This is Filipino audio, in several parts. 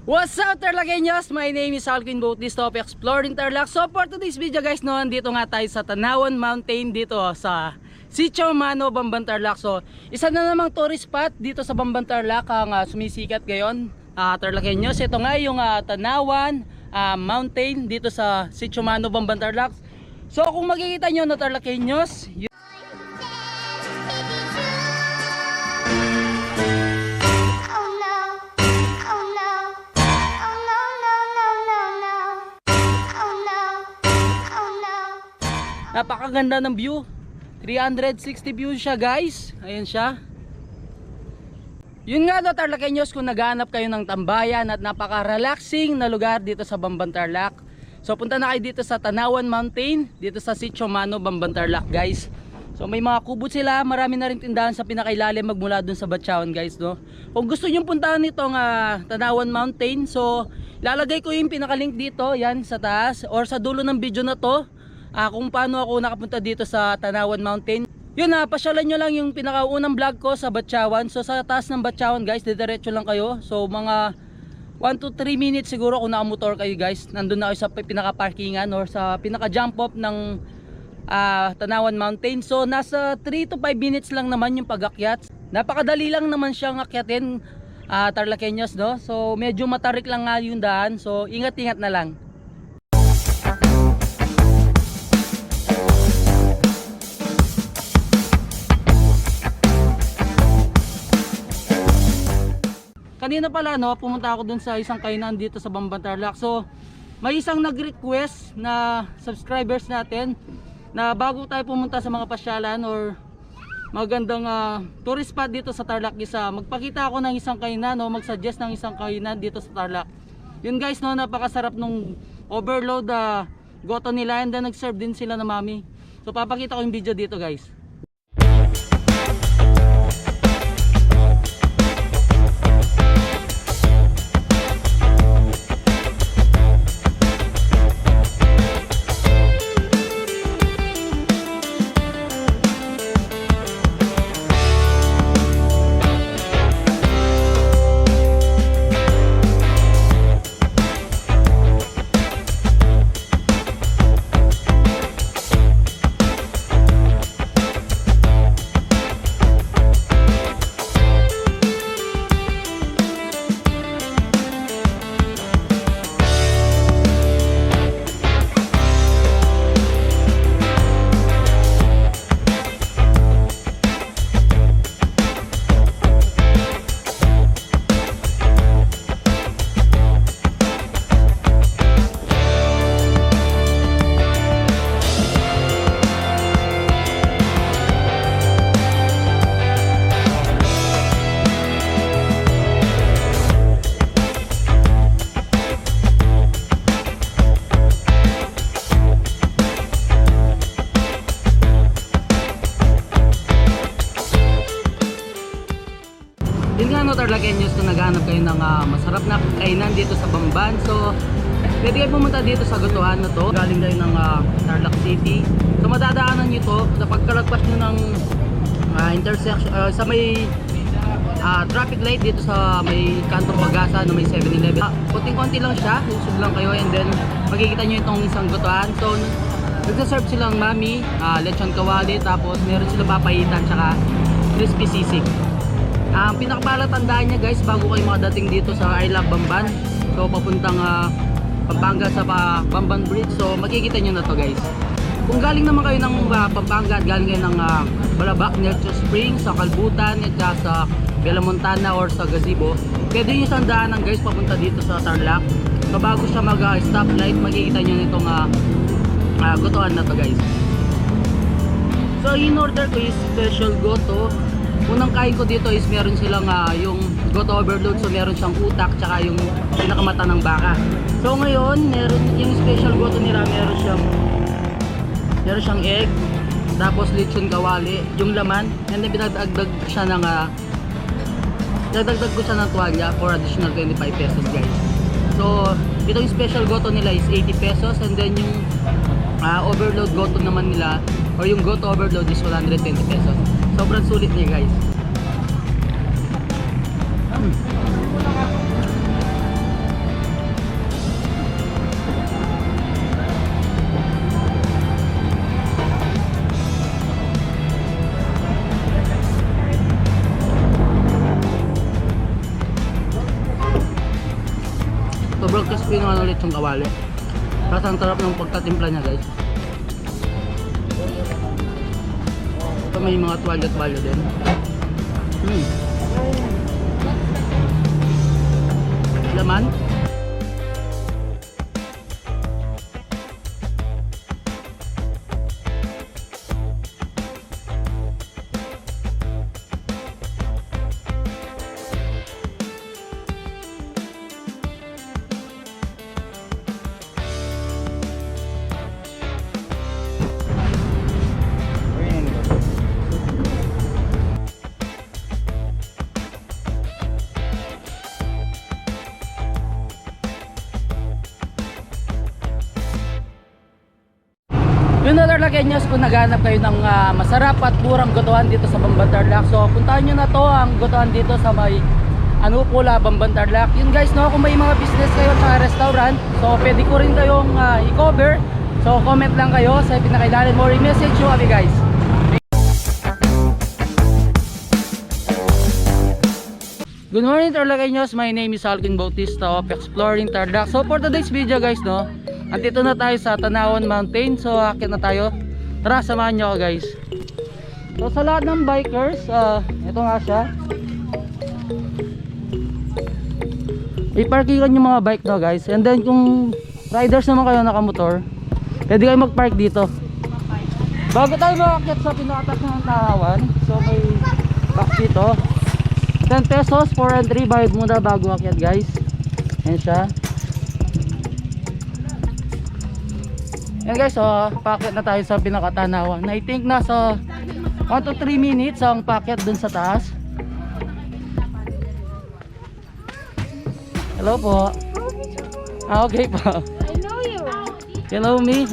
What's up, Tarlaqueños? My name is 𝗙cie𝗹𝗹ecie of Exploring Tarlac. So for today's video guys, no, andito nga tayo sa TANAWAN Mountain dito sa Sitio Mano, Bamban, Tarlac. So isa na namang tourist spot dito sa Bamban, Tarlac ang sumisikat ngayon, Tarlaqueños. Ito nga yung TANAWAN Mountain dito sa Sitio Mano, Bamban, Tarlac. So kung makikita nyo na Tarlaqueños, napakaganda ng view. 360 views siya guys. Ayan siya. Yun nga do Tarlaqueños, kung naghahanap kayo ng tambayan at napaka-relaxing na lugar dito sa Bamban, Tarlac, so punta na kayo dito sa TANAWAN Mountain dito sa Sitio Mano, Bamban, Tarlac guys. So may mga kubot sila, marami na rin tindahan sa pinakailalim magmula dun sa Batyawan guys, no. Kung gusto niyo puntahan itong TANAWAN Mountain, so lalagay ko yung pinaka-link dito, yan sa taas or sa dulo ng video na to. Kung paano ako nakapunta dito sa TANAWAN Mountain. Yun, pasyalan nyo lang yung pinakaunang vlog ko sa Batyawan. So sa taas ng Batyawan guys, didiretso lang kayo. So mga 1 to 3 minutes siguro kung nakamotor kayo guys, nandun na kayo sa pinaka parkingan or sa pinaka jump off ng TANAWAN Mountain. So nasa 3 to 5 minutes lang naman yung pag-akyat. Napakadali lang naman siyang akyatin, Tarlaqueños, no? So medyo matarik lang nga yung daan. So ingat-ingat na lang. Kanina pala, no, pumunta ako dun sa isang kainan dito sa Bamban, Tarlac. So may isang nag-request na subscribers natin na bago tayo pumunta sa mga pasyalan or magandang tourist spot dito sa Tarlac, magpakita ako ng isang kainan, no, mag-suggest ng isang kainan dito sa Tarlac. Yun guys, no, napakasarap nung overload goto nila, and then nag-serve din sila na mami. So papakita ko yung video dito guys. Yun nga, no, Tarlaqueños, kung naghahanap kayo ng masarap na kainan dito sa Bamban, so pwede kayo pumunta dito sa gotohan na to. Galing kayo ng Tarlac City, so madadaanan nyo to sa pagkalagpas nyo ng intersection sa may traffic light dito sa may kantong Pag-asa na may 7-Eleven. Konting-konti lang siya, usog lang kayo, and then makikita nyo itong isang gotohan. So nagsaserve silang mami, lechon kawali, tapos meron silang papayitan tsaka crispy sisig. Ang pinakapalatandaan niya guys, bago kayo makadating dito sa I Love Bamban, so papuntang Pampanga sa Bamban Bridge, so makikita nyo na to guys. Kung galing naman kayo ng Pampanga at galing kayo ng Balabac, Nercho Springs, sa Kalbutan at sa Bella Montana or sa Gazebo, pwede nyo sandaanan guys papunta dito sa Tarlac. So bago siya mag stoplight, makikita nyo nitong gotohan na to guys. So in order ko is special goto. Unang kain ko dito is meron silang yung goto overload, so meron siyang utak tsaka yung pinakamata ng baka. So ngayon, meron yung special goto nila, meron siyang egg, tapos lechon kawali, yung laman, and then pinagdagdag siya ng dadagdag ko siya ng tuwalya for additional 25 pesos guys. So ito yung special goto nila is 80 pesos, and then yung overload goto naman nila or yung goto overload is 120 pesos. Sobrang sulit niya guys. Sobrang crispy naman ulit yung kawali. Tapos ang sarap ng pagkatimpla niya guys. Ito may mga tuwalya-tuwalya din. Laman. Yun na Tarlaqueños, kung naghanap kayo ng masarap at murang gotohan dito sa Bamban, Tarlac. So puntahan nyo na to ang gotohan dito sa may Pula, Bamban, Tarlac. Yun guys, no, kung may mga business kayo sa restaurant, so pwede ko rin kayong i-cover. So comment lang kayo sa pinakailalim mo, i-message nyo kami guys. Good morning Tarlaqueños, my name is Alvin Bautista of Exploring Tarlac. So for today's video guys, no, andito na tayo sa TANAWAN Mountain. So akit na tayo. Tara, samahan nyo ako guys. So sa lahat ng bikers, ito nga siya. I-parkingan yung mga bike no guys. And then kung riders naman kayo nakamotor, pwede kayo mag-park dito. Bago tayo makakit sa pinakatas ng TANAWAN, so may box dito. 10 pesos for entry, bayad muna bago akit guys. Yan siya. Yan guys, so packet na tayo sa pinakatanawan. I think nasa 1 to 3 minutes ang packet dun sa taas. Hello po. Okay po. I know you. You know me?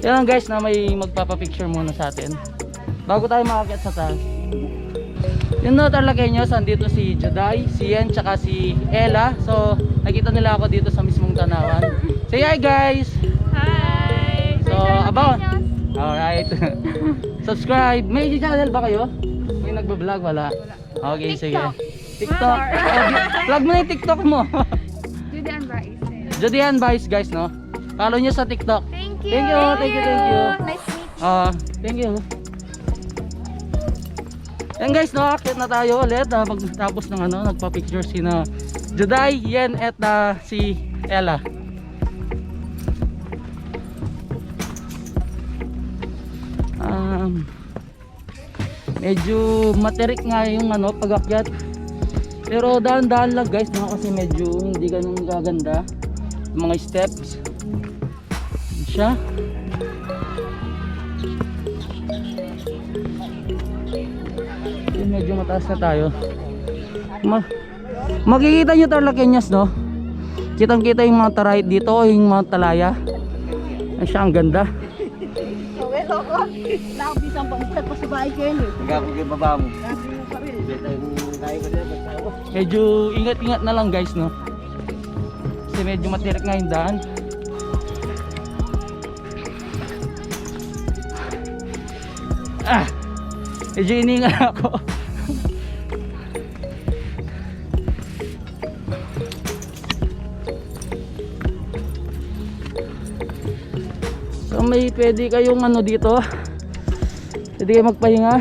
Yan guys, na may magpapapicture muna sa atin bago tayo makakit sa taas. Yun no Tarlaqueños, andito si Juday, si Yen, tsaka si Ella. So nakita nila ako dito sa mismong tanawan. Say hi guys. Hi. So, about. Alright. Subscribe. May channel ba kayo? May nagbablog? Wala. Okay, sige. TikTok. Vlog mo na yung TikTok mo. Judean Bryce. Judean Bryce guys, no? Follow nyo sa TikTok. Thank you. Thank you. Thank you. Thank you. Nice to meet you. Thank you. Yan guys, no? Akit na tayo ulit. Pagtapos ng nagpa-picture si na Juday, Yen, at si Ella. Medyo materik nga yung pag-akyat, pero dahan-dahan lang guys, no? Kasi medyo hindi ganun gaganda yung mga steps. Yan siya. Medyo mataas na tayo. Makikita nyo Tarlaqueños, no? Kitang-kita yung Mt.Arayat dito o yung Mt.Arayat. Yan siya, ang ganda. Nakabisang pang-ulat pa sa bahay kayo. Nagkakagay baba mo. Medyo ingat-ingat na lang guys, no? Kasi medyo matirik nga yung daan. Medyo iningat ako. So may pwede kayong dito, pwede kayo magpahinga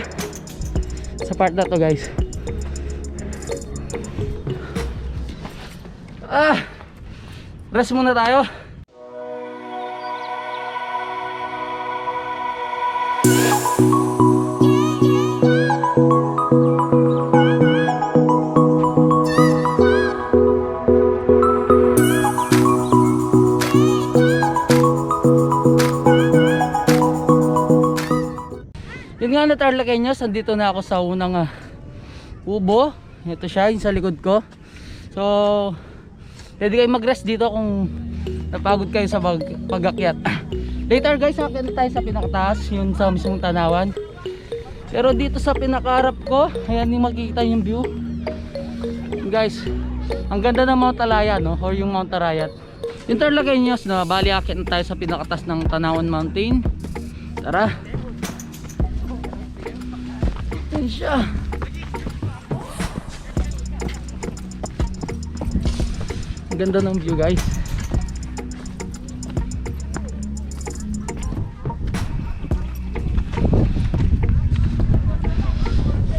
sa part na to guys. Rest muna tayo. Yun nga na Tarlaqueños, andito na ako sa unang ubo. Ito siya, yung sa likod ko. So pwede kayo mag-rest dito kung napagod kayo sa pag-akyat. Later guys, akyat tayo sa pinakataas, yun sa mismong tanawan. Pero dito sa pinakaharap ko, ayan yung makikita yung view. Guys, ang ganda ng Mt.Arayat, no? Or yung Mt.Arayat. Yung Tarlaqueños, no? Bali akyat na tayo sa pinakataas ng TANAWAN Mountain. Tara. Ayan siya. Ang ganda ng view guys.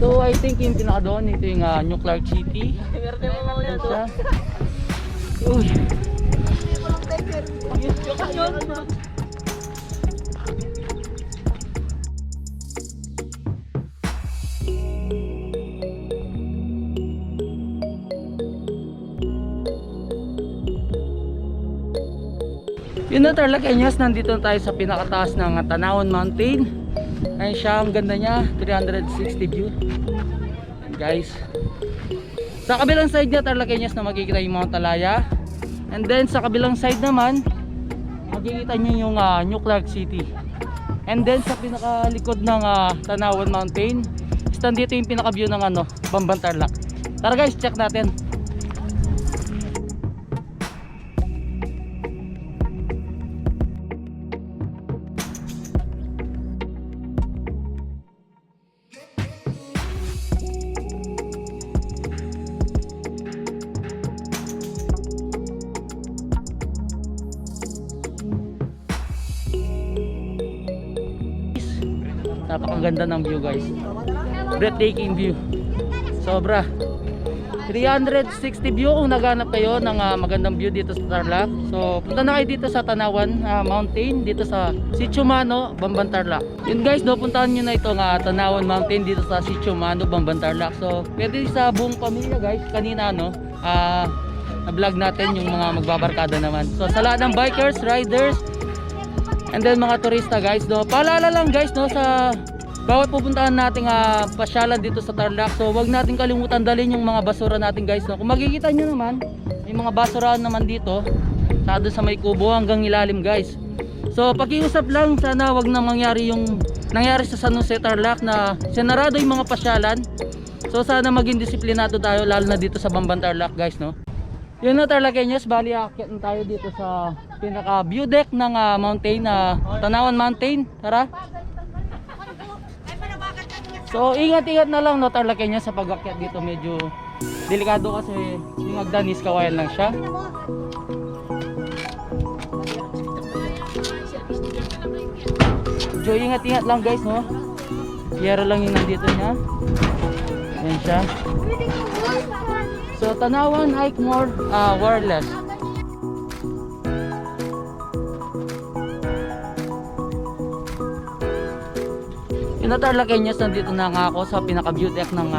So I think yung pinaka doon, ito yung 𝗙cie𝗹𝗹ecie. Ayan siya. Uy. Yun na Tarlaqueños, nandito tayo sa pinakataas ng TANAWAN Mountain. Ayun siya, ang ganda niya, 360 view. And guys, sa kabilang side niya Tarlaqueños na makikita yung Mt.Arayat. And then sa kabilang side naman, makikita niyo yung 𝗙cie𝗹𝗹cie. And then sa pinakalikod ng TANAWAN Mountain, dito yung pinaka view ng Bamban Tarlac. Tara guys, check natin. Napakaganda ng view guys. Breathtaking view. Sobra. 360 view kung naghanap kayo ng magandang view dito sa Tarlac. So punta na kayo dito sa TANAWAN Mountain, dito sa Sitio Mano, Bamban, Tarlac. Yun guys, puntahan nyo na ito TANAWAN Mountain dito sa Sitio Mano, Bamban, Tarlac. So pwede sa buong pamilya guys. Kanina na-vlog natin yung mga magbabarkada naman. So sa lahat ng bikers, riders, and then mga turista guys, paalala lang guys sa bawat pupuntahan nating pasyalan dito sa Tarlac. So wag natin kalimutan dalhin yung mga basura natin guys. Kung makikita nyo naman, may mga basura naman dito sa may kubo hanggang ilalim guys. So pakiusap lang, sana wag na mangyari yung nangyari sa San Jose, Tarlac, na sinarado yung mga pasyalan. So sana maging disiplinado tayo, lalo na dito sa Bamban, Tarlac guys, no. Yun na Tarlaqueños, bali aakyat na tayo dito sa pinaka view deck ng mountain TANAWAN Mountain. Tara. So ingat-ingat na lang Tarlaqueños sa pag-akyat dito, medyo delikado kasi yung hagdan is kawayan lang siya. So ingat-ingat lang guys, no. Yero lang yung nandito niya. Ayan siya. So TANAWAN hike more wireless. Yun na Tarlaqueños, nandito na nga ako sa pinaka view deck ng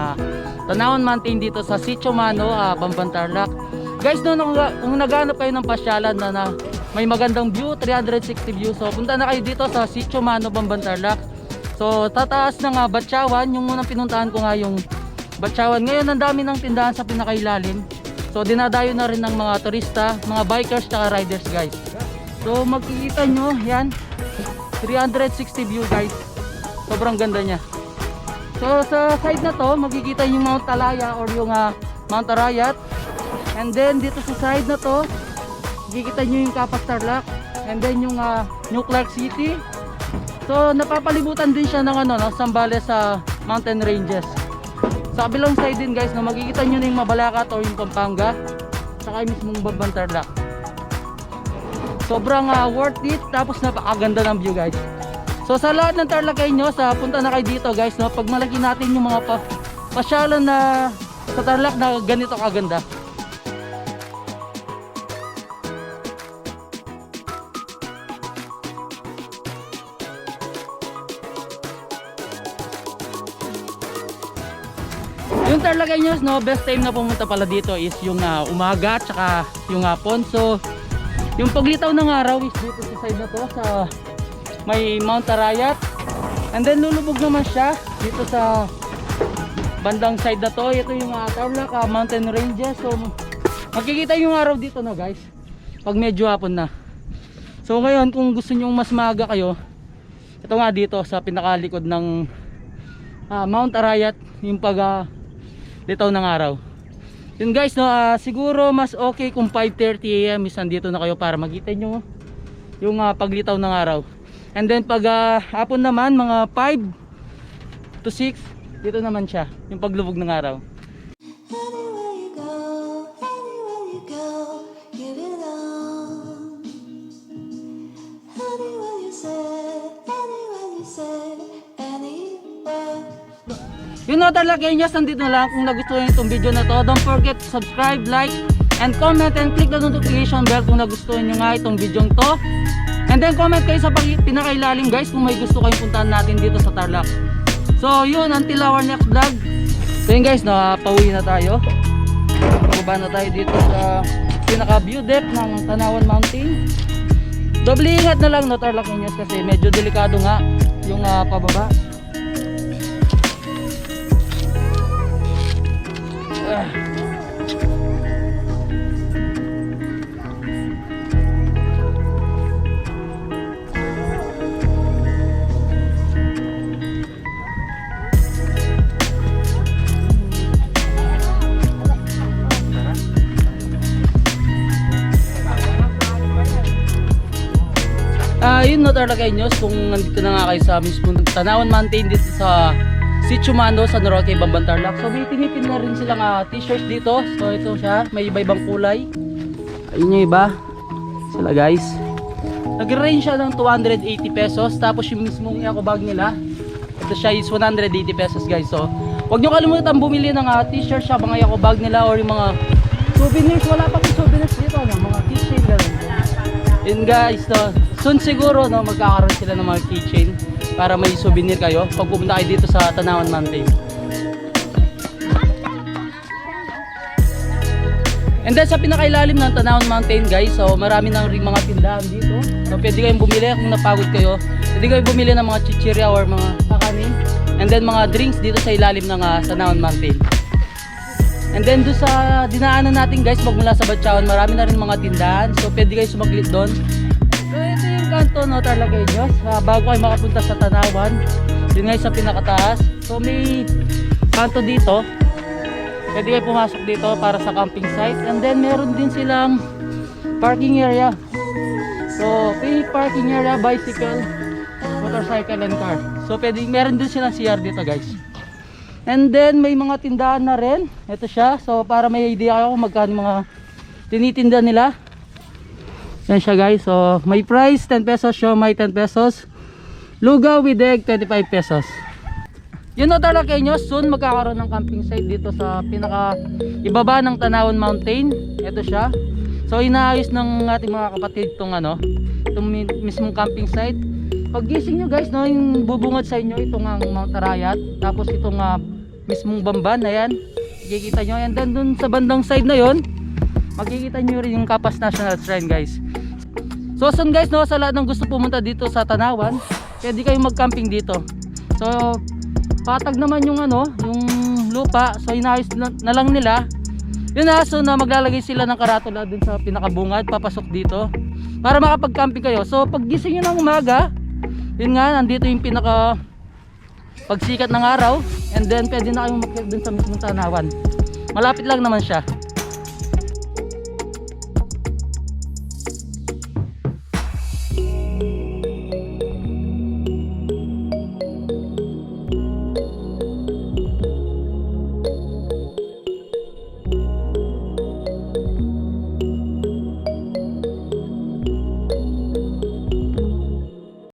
TANAWAN Mountain dito sa Sitio Mano, Bamban, Tarlac. Guys, kung naghanap kayo ng pasyalan na may magandang view, 360 view, so punta na kayo dito sa Sitio Mano, Bamban, Tarlac. So tataas ng Batyawan, yung unang pinuntahan ko nga yung Batyawan. Ngayon ang dami ng tindahan sa pinakailalim. So dinadayo na rin ng mga turista, mga bikers, tsaka riders guys. So makikita nyo, yan, 360 view guys. Sobrang ganda niya. So sa side na to, makikita yung Mt.Arayat or yung Mt.Arayat. And then dito sa side na to, makikita nyo yung Capas, Tarlac. And then yung 𝗙cie𝗹𝗹cie. So napapalibutan din siya ng Sambales sa mountain ranges. Sa kabilang side din guys, makikita nyo na yung Mabalacat or yung Pampanga, saka yung mismong Bamban, Tarlac. Sobrang worth it, tapos napakaganda ng view guys. So sa lahat ng Tarlaqueños, punta na kayo dito guys, no? Pag malaki natin yung mga pasyalan na sa Tarlac na ganito kaganda. Yung Tarlaqueños, no, best time na pumunta pala dito is yung umaga tsaka yung hapon. So yung paglitaw ng araw is dito sa side na to, sa may Mt.Arayat. And then lulubog naman siya dito sa bandang side na to. Ito yung Tarlac mountain ranges. So makikita yung araw dito, no guys, pag medyo hapon na. So ngayon kung gusto nyo mas maaga kayo, ito nga dito sa pinakalikod ng Mt.Arayat, yung pag litaw ng araw. Yun guys, no, siguro mas okay kung 5:30 AM is nandito na kayo para makita nyo yung paglitaw ng araw. And then pag hapon naman, mga 5 to 6, dito naman siya, yung paglubog ng araw. Yun na Tarlaqueños, nandito na lang. Kung nagustuhan nyo itong video na to, don't forget to subscribe, like, and comment, and click the notification bell kung nagustuhan nyo nga itong video to. And then comment kayo sa pinakailalim guys kung may gusto kayong puntahan natin dito sa Tarlac. So yun, until our next vlog. So yun guys, pauwi na tayo. Baba na tayo dito sa pinaka view deck ng Tanawan Mountain. Doble ingat na lang no Tarlaqueños kasi medyo delikado nga yung pababa. Yun no Tarlaqueños, kung nandito na nga kayo sa mismong Tanawan Mountain dito sa Sitio Mano sa Roque, Bamban, Tarlac. So may tinipin na rin silang t-shirts dito. So ito siya, may iba-ibang kulay. Ayun yung iba. Sila guys. Nag-range siya ng 280 pesos. Tapos yung mismong eco bag nila, ito siya is 180 pesos guys. So huwag nyo kalimutan bumili ng t-shirts sa mga eco bag nila or yung mga souvenirs. Wala pa yung souvenirs dito, no? Mga keychain lang. Yun guys, no? Soon siguro no, magkakaroon sila ng mga keychain para may souvenir kayo pag pumunta kayo dito sa Tanawan Mountain. And then sa pinakailalim ng Tanawan Mountain guys, so marami nang ring mga tindahan dito. So pwede kayong bumili kung napagod kayo. Pwede kayong bumili ng mga chichirya or mga kakanin. And then mga drinks dito sa ilalim ng Tanawan Mountain. And then doon sa dinaanan natin guys, magmula sa Batchawan, marami na rin mga tindahan. So pwede kayo sumaglit doon. So ito yung kanto no Tarlaqueños, bago kayo makapunta sa Tanawan. Yun nga sa pinakataas. So may kanto dito. Pwede kayo pumasok dito para sa camping site. And then meron din silang parking area. So free parking area, bicycle, motorcycle and car. So pwede, meron din silang CR dito guys. And then may mga tindahan na rin. Ito siya. So para may idea kayo kung magkano mga tinitinda nila. Yan siya guys. So may price 10 pesos, siomai 10 pesos, lugaw with egg 25 pesos. Yun no Tarlaqueños, soon magkakaroon ng camping site dito sa pinaka ibaba ng Tanawan Mountain. Ito siya. So inaayos ng ating mga kapatid itong itong mismong camping site. Pag gising nyo guys, no, yung bubungad sa inyo itong Mt.Arayat, tapos itong mismong Bamban, ayan, makikita nyo. And then dun sa bandang side na yon, makikita nyo rin yung Capas National Shrine guys. So soon guys, no, sa lahat ng gusto pumunta dito sa Tanawan, pwede kayong mag-camping dito. So patag naman yung yung lupa, so inayos na lang nila. Yun so na maglalagay sila ng karatula dun sa pinakabungad, papasok dito para makapag-camping kayo. So pag gising nyo ng umaga, yun nga, nandito yung pinaka pagsikat ng araw, and then pwede na kayong makyat dun sa mismong Tanawan. Malapit lang naman siya.